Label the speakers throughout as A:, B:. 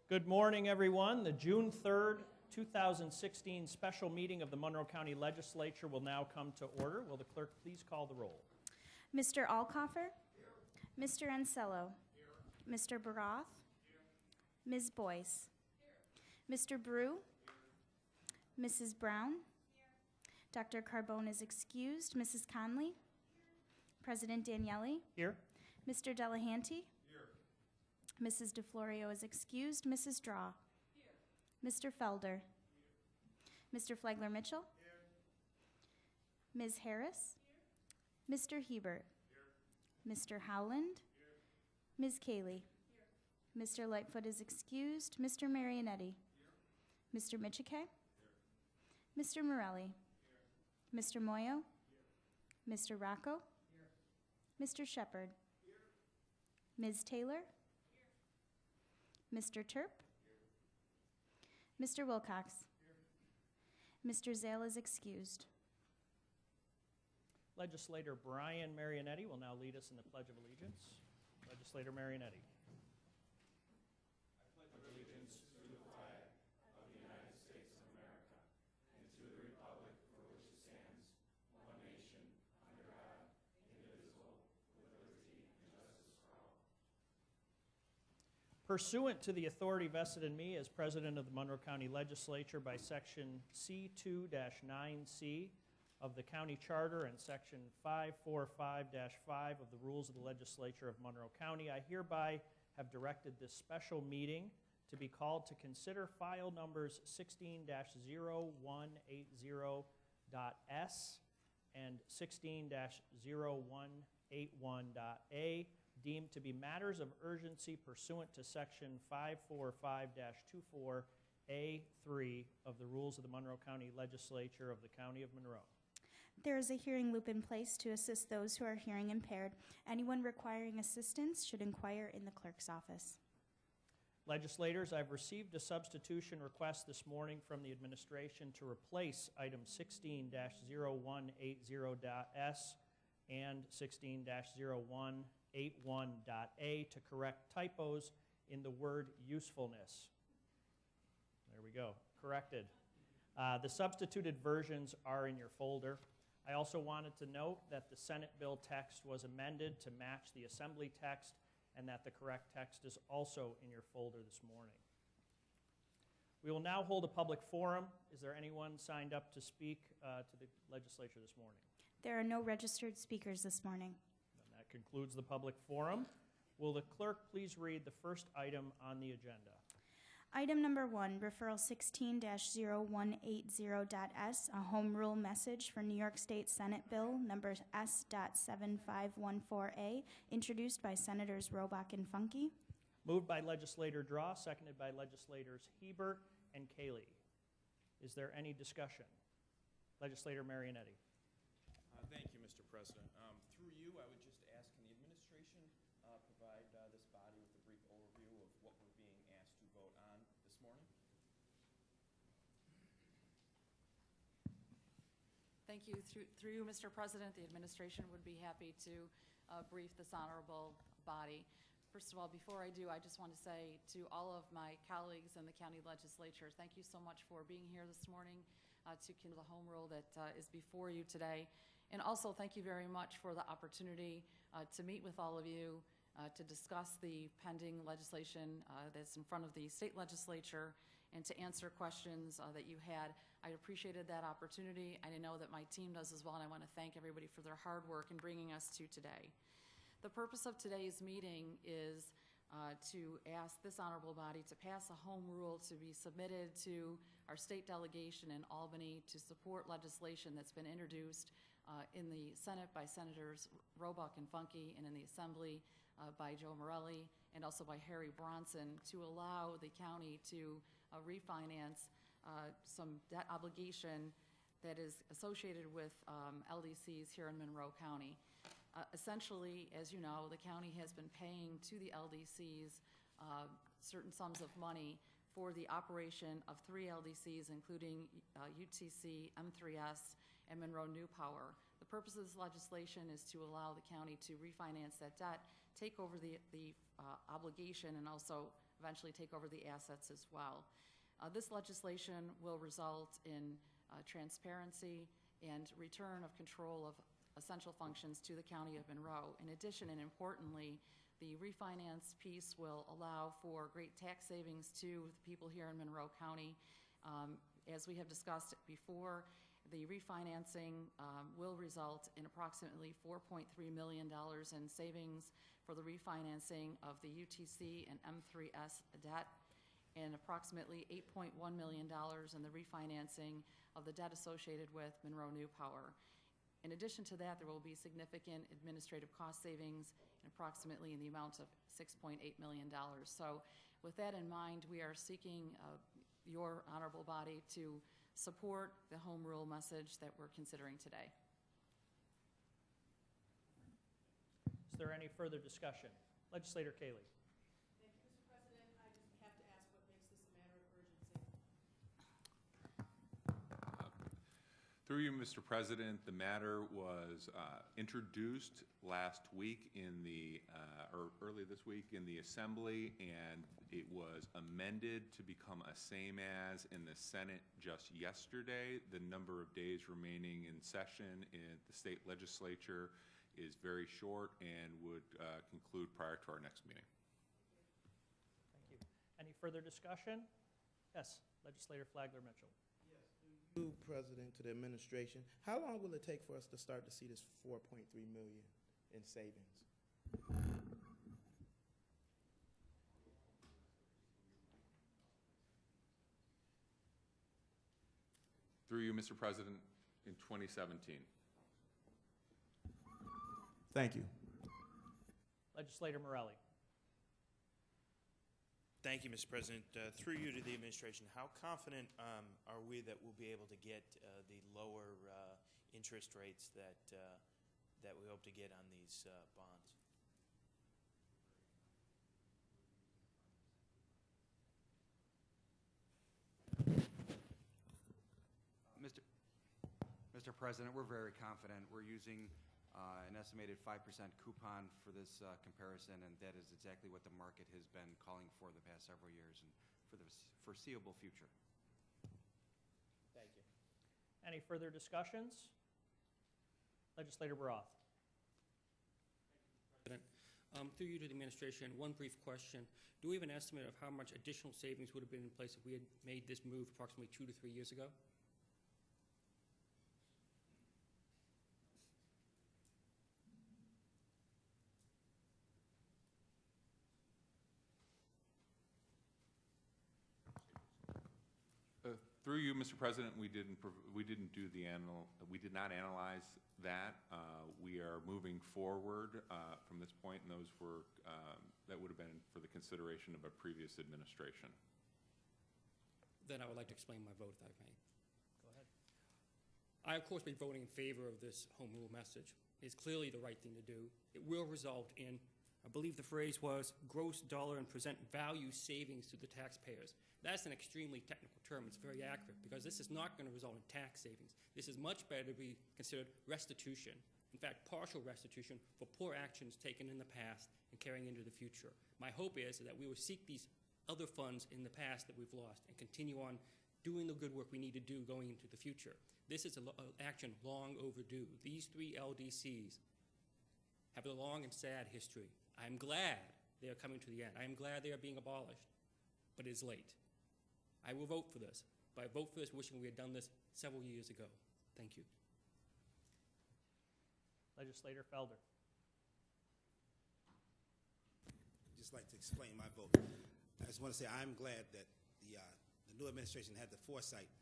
A: Good morning, everyone. The June 3rd, 2016 special meeting of the Monroe County Legislature will now come to order. Will the clerk please call the roll?
B: Mr. Alcoffer? Here. Mr. Ansello? Here. Mr. Baroth? Here. Ms. Boyce? Here. Mr. Brew? Here. Mrs. Brown? Here. Dr. Carbone is excused. Mrs. Conley? Here. President Daniele?
A: Here.
B: Mr. Delahanty? Mrs. DeFlorio is excused. Mrs. Draw? Here. Mr. Felder? Here. Mr. Flagler-Mitchell? Here. Ms. Harris? Here. Mr. Hebert? Here. Mr. Howland? Here. Ms. Cayley? Here. Mr. Lightfoot is excused. Mr. Marionetti? Here. Mr. Michike? Here. Mr. Morelli? Here. Mr. Moyo? Here. Mr. Rocco? Here. Mr. Shepard? Here. Ms. Taylor? Mr. Terp? Here. Mr. Wilcox? Here. Mr. Zale is excused.
A: Legislator Brian Marionetti will now lead us in the Pledge of Allegiance. Legislator Marionetti.
C: I pledge allegiance to the flag of the United States of America and to the republic for which it stands, one nation, under God, indivisible, with liberty and justice for all.
A: Pursuant to the authority vested in me as President of the Monroe County Legislature by Section C2-9C of the County Charter and Section 545-5 of the Rules of the Legislature of Monroe County, I hereby have directed this special meeting to be called to consider file numbers 16-0180.S and 16-0181.A, deemed to be matters of urgency pursuant to Section 545-24A3 of the Rules of the Monroe County Legislature of the County of Monroe.
B: There is a hearing loop in place to assist those who are hearing impaired. Anyone requiring assistance should inquire in the clerk's office.
A: Legislators, I've received a substitution request this morning from the administration to replace item 16-0180.S and 16-0181.A to correct typos in the word usefulness. There we go, corrected. The substituted versions are in your folder. I also wanted to note that the Senate bill text was amended to match the Assembly text and that the correct text is also in your folder this morning. We will now hold a public forum. Is there anyone signed up to speak to the legislature this morning?
B: There are no registered speakers this morning.
A: And that concludes the public forum. Will the clerk please read the first item on the agenda?
B: Item number 1, referral 16-0180.S, a home rule message for New York State Senate Bill number S.7514A, introduced by Senators Robach and Funke.
A: Moved by Legislator Draw, seconded by Legislators Hebert and Cayley. Is there any discussion? Legislator Marionetti.
D: Thank you, Mr. President. Through you, I would just ask, can the administration provide this body with a brief overview of what we're being asked to vote on this morning?
E: Thank you. Through you, Mr. President, the administration would be happy to brief this honorable body. First of all, before I do, I just want to say to all of my colleagues in the county legislature, thank you so much for being here this morning to kindle the home rule that is before you today. And also, thank you very much for the opportunity to meet with all of you, to discuss the pending legislation that's in front of the state legislature, and to answer questions that you had. I appreciated that opportunity, and I know that my team does as well, and I want to thank everybody for their hard work in bringing us to today. The purpose of today's meeting is to ask this honorable body to pass a home rule to be submitted to our state delegation in Albany to support legislation that's been introduced in the Senate by Senators Robach and Funke, and in the Assembly by Joe Morelli, and also by Harry Bronson, to allow the county to refinance some debt obligation that is associated with LDCs here in Monroe County. Essentially, as you know, the county has been paying to the LDCs certain sums of money for the operation of 3 LDCs, including UTC, M3S, and Monroe New Power. The purpose of this legislation is to allow the county to refinance that debt, take over the obligation, and also eventually take over the assets as well. This legislation will result in transparency and return of control of essential functions to the County of Monroe. In addition, and importantly, the refinance piece will allow for great tax savings to the people here in Monroe County. As we have discussed before, the refinancing will result in approximately $4.3 million in savings for the refinancing of the UTC and M3S debt, and approximately $8.1 million in the refinancing of the debt associated with Monroe New Power. In addition to that, there will be significant administrative cost savings, approximately in the amount of $6.8 million. So with that in mind, we are seeking your honorable body to support the home rule message that we're considering today.
A: Is there any further discussion? Legislator Cayley.
F: Thank you, Mr. President. I just have to ask what makes this a matter of urgency.
C: Through you, Mr. President, the matter was introduced last week in the, or early this week in the Assembly, and it was amended to become a same as in the Senate just yesterday. The number of days remaining in session in the state legislature is very short and would conclude prior to our next meeting.
A: Thank you. Any further discussion? Yes, Legislator Flagler Mitchell.
G: You, President, to the administration, how long will it take for us to start to see this $4.3 million in savings?
C: Through you, Mr. President, in 2017.
G: Thank you.
A: Legislator Morelli.
H: Thank you, Mr. President. Through you to the administration, how confident are we that we'll be able to get the lower interest rates that we hope to get on these bonds?
I: Mr. President, we're very confident. We're using an estimated 5% coupon for this comparison, and that is exactly what the market has been calling for the past several years and for the foreseeable future.
A: Thank you. Any further discussions? Legislator Baroth.
J: President. Through you to the administration, one brief question. Do we have an estimate of how much additional savings would have been in place if we had made this move approximately 2 to 3 years ago?
C: Through you, Mr. President, we did not analyze that. We are moving forward from this point, and those were that would have been for the consideration of a previous administration.
J: Then I would like to explain my vote, if I may.
A: Go ahead.
J: I, of course, be voting in favor of this home rule message. It's clearly the right thing to do. It will result in, I believe the phrase was, gross dollar and present value savings to the taxpayers. That's an extremely technical term. It's very accurate because this is not going to result in tax savings. This is much better to be considered restitution. In fact, partial restitution for poor actions taken in the past and carrying into the future. My hope is that we will seek these other funds in the past that we've lost and continue on doing the good work we need to do going into the future. This is an action long overdue. These 3 LDCs have a long and sad history. I'm glad they are coming to the end. I am glad they are being abolished, but it is late. I will vote for this, but I vote for this wishing we had done this several years ago. Thank you.
A: Legislator Felder.
K: I'd just like to explain my vote. I just want to say I'm glad that the new administration had the foresight,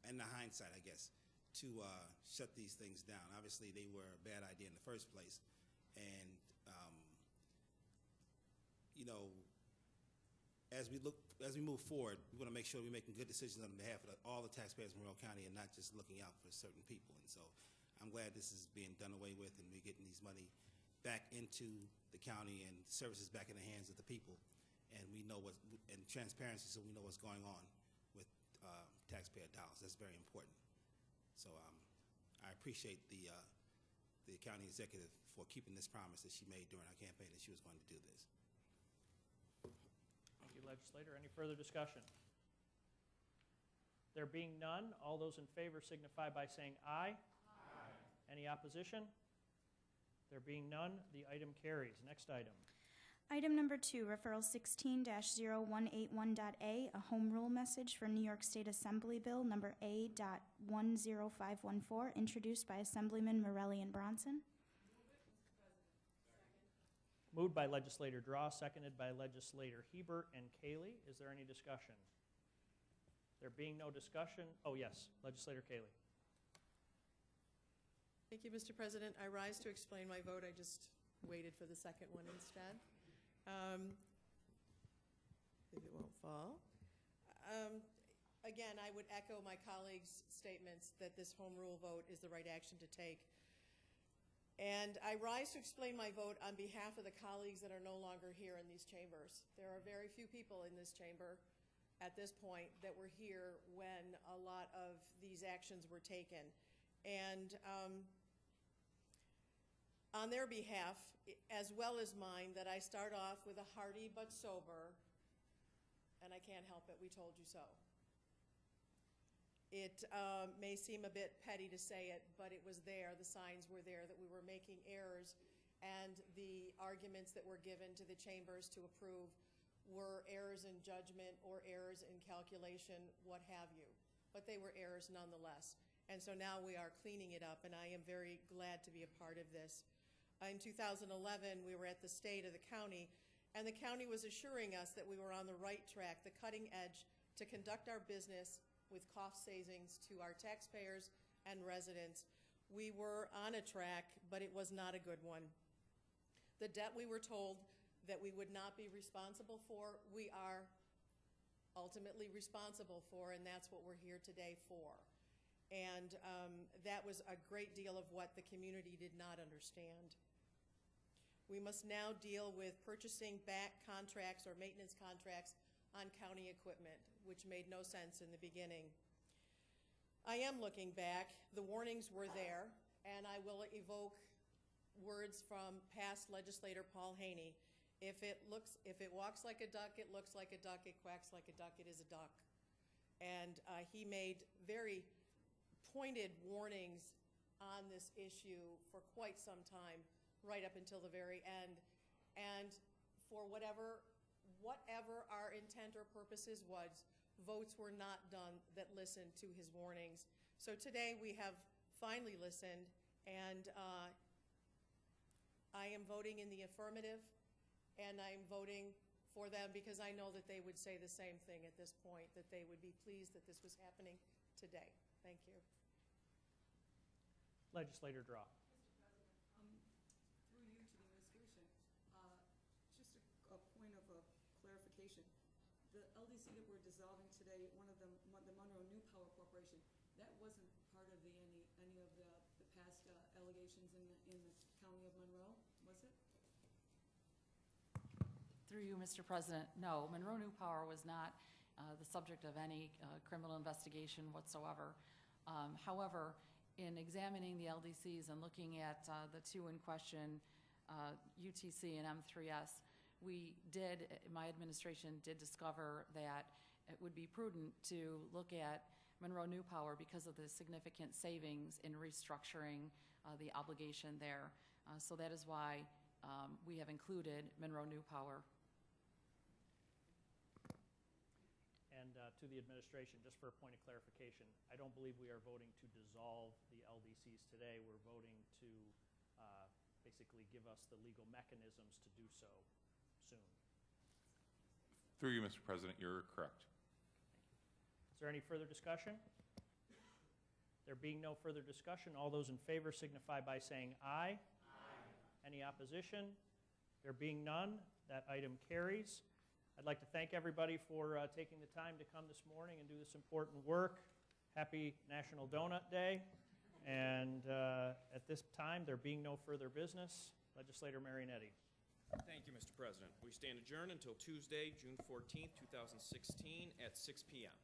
K: and the hindsight, I guess, to shut these things down. Obviously, they were a bad idea in the first place, and you know, as we move forward, we want to make sure we're making good decisions on behalf of all the taxpayers in Monroe County and not just looking out for certain people. And so I'm glad this is being done away with and we're getting these money back into the county and services back in the hands of the people. And we know and transparency, so we know what's going on with taxpayer dollars. That's very important. So I appreciate the county executive for keeping this promise that she made during our campaign that she was going to do this.
A: legislator. Any further discussion? There being none, all those in favor signify by saying aye. Aye. Any opposition? There being none, the item carries. Next item.
B: Item number 2, referral 16-0181.a, a home rule message for New York State Assembly Bill number A.10514, introduced by Assemblyman Morelli and Bronson.
A: Moved by Legislator Draw, seconded by Legislator Hebert and Cayley. Is there any discussion? There being no discussion, oh yes, Legislator Cayley.
F: Thank you, Mr. President. I rise to explain my vote. I just waited for the second one instead. If it won't fall. Again, I would echo my colleagues' statements that this home rule vote is the right action to take. And I rise to explain my vote on behalf of the colleagues that are no longer here in these chambers. There are very few people in this chamber at this point that were here when a lot of these actions were taken. And on their behalf, as well as mine, that I start off with a hearty but sober, and I can't help it, we told you so. It may seem a bit petty to say it, but it was there, the signs were there that we were making errors, and the arguments that were given to the chambers to approve were errors in judgment or errors in calculation, what have you. But they were errors nonetheless. And so now we are cleaning it up, and I am very glad to be a part of this. In 2011, we were at the state of the county, and the county was assuring us that we were on the right track, the cutting edge, to conduct our business with cost savings to our taxpayers and residents. We were on a track, but it was not a good one. The debt we were told that we would not be responsible for, we are ultimately responsible for, and that's what we're here today for. And that was a great deal of what the community did not understand. We must now deal with purchasing back contracts or maintenance contracts on county equipment, which made no sense in the beginning. I am looking back. The warnings were there, and I will evoke words from past legislator Paul Haney. If it walks like a duck, it looks like a duck, it quacks like a duck, it is a duck. And he made very pointed warnings on this issue for quite some time, right up until the very end. And for whatever our intent or purposes was, votes were not done that listened to his warnings. So today we have finally listened, and I am voting in the affirmative, and I'm voting for them because I know that they would say the same thing at this point, that they would be pleased that this was happening today. Thank you.
A: Legislator Draw.
L: Through you to the administration, just a point of clarification. The LDC that we're dissolving today, one of them, the Monroe New Power Corporation, that wasn't part of any of the past allegations in the county of Monroe, was it?
E: Through you, Mr. President, no, Monroe New Power was not the subject of any criminal investigation whatsoever. However, in examining the LDCs and looking at the two in question, UTC and M3S, my administration did discover that it would be prudent to look at Monroe New Power because of the significant savings in restructuring the obligation there. So that is why we have included Monroe New Power.
A: And to the administration, just for a point of clarification, I don't believe we are voting to dissolve the LDCs today. We're voting to basically give us the legal mechanisms to do so soon.
C: Through you, Mr. President, you're correct.
A: Is there any further discussion? There being no further discussion, all those in favor signify by saying aye. Aye. Any opposition? There being none, that item carries. I'd like to thank everybody for taking the time to come this morning and do this important work. Happy National Donut Day. And at this time, there being no further business, Legislator Marinetti.
D: Thank you, Mr. President. We stand adjourned until Tuesday, June 14th, 2016 at 6 p.m.